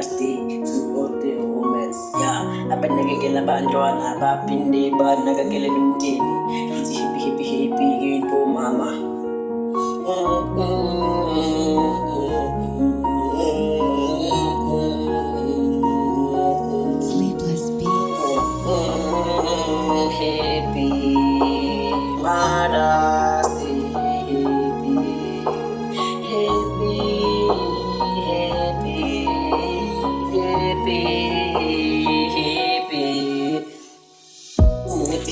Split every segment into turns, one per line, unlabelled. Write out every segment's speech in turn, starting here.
Mother's Day to all the women. Yeah, abanakekela abantwana abaphinde banakekele nomndeni. Ithi happy yipho mama.
Sleepless beats.
Happy Mother's Day.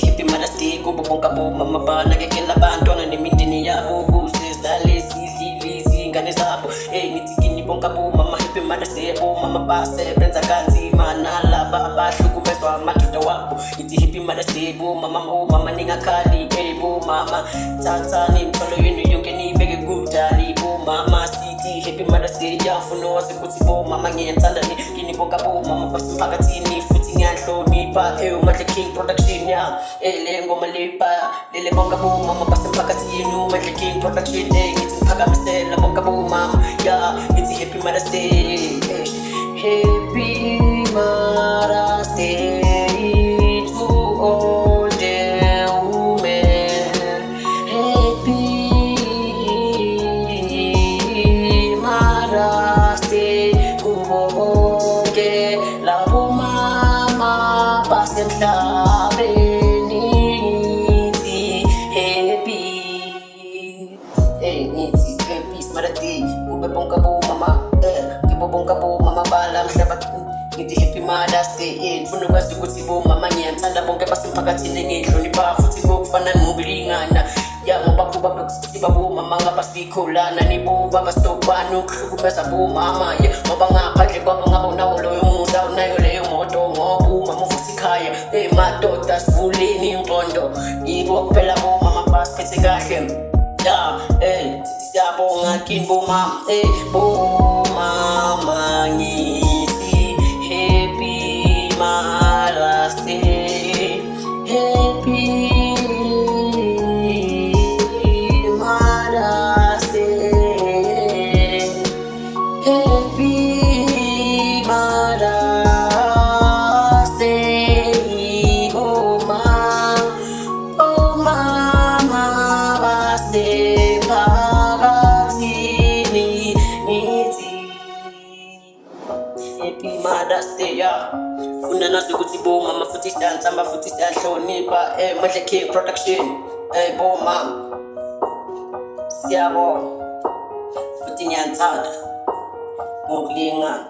Happy Mother's Day kubo bonke abomama banakekela abantwana nemindeni yabo ukuze sidlale sidlile izingane zabo. Ngithi kini bonke abomama happy Mother's Day, bomama basebenza kanzima nalaba abahlukumezwa amadoda wabo. Ngithi happy Mother's Day bomama ningakhali, bomama thathani imithwalo yenu yonke niyibeke kudali. Bomama sithi happy Mother's Day, yafuna wazi ukuthi bomama ngiyathanda kini bonke abomama basemphakathini futhi ngiyahlonipha. Mandla King Production ya le ngoma lepa lele bonke abomama basemphakathini. Mandla King Production ngithi ngiphakamisela bonke abomama ya ngithi happy Mother's Day. Happy Mother's Day to all the women. Happy Mother's Day kubo bonke labo mama basemhlabeni. Ngithi happy Mother's Day kube bonke abomama, kibo bonke abomama bala mhlabathini. Ngithi happy Mother's Day. Ngifuna ukwazi ukuthi bomama ngiyathanda bonke basemphakathini, ngihlonipha futhi ngokufana ngokulingana. Ya ngoba kuba bekusiba bomama ngapha sikholana nibo baba stopana ukuhlukumeza bomama. Ngoba ngaphandle kwabo ngabona loyo musa unayo leyo moto ngoba umama futhi ikhaya. Madoda sivuleni ingqondo, yibo kuphela bomama basiphethe kahle. Ya siyabonga kini bomama, bomama ngithi happy Mother's Day. Happy Mother's Day. Happy Mother's Day. Mama basemphakathini. Ngithi happy Mother's Day ya. Funa nazi ukuthi bomama futhi siyathamba futhi siyahlonipha. Mandla King Production, bomama siyabonga futhi ngiyathanda ngokulingana.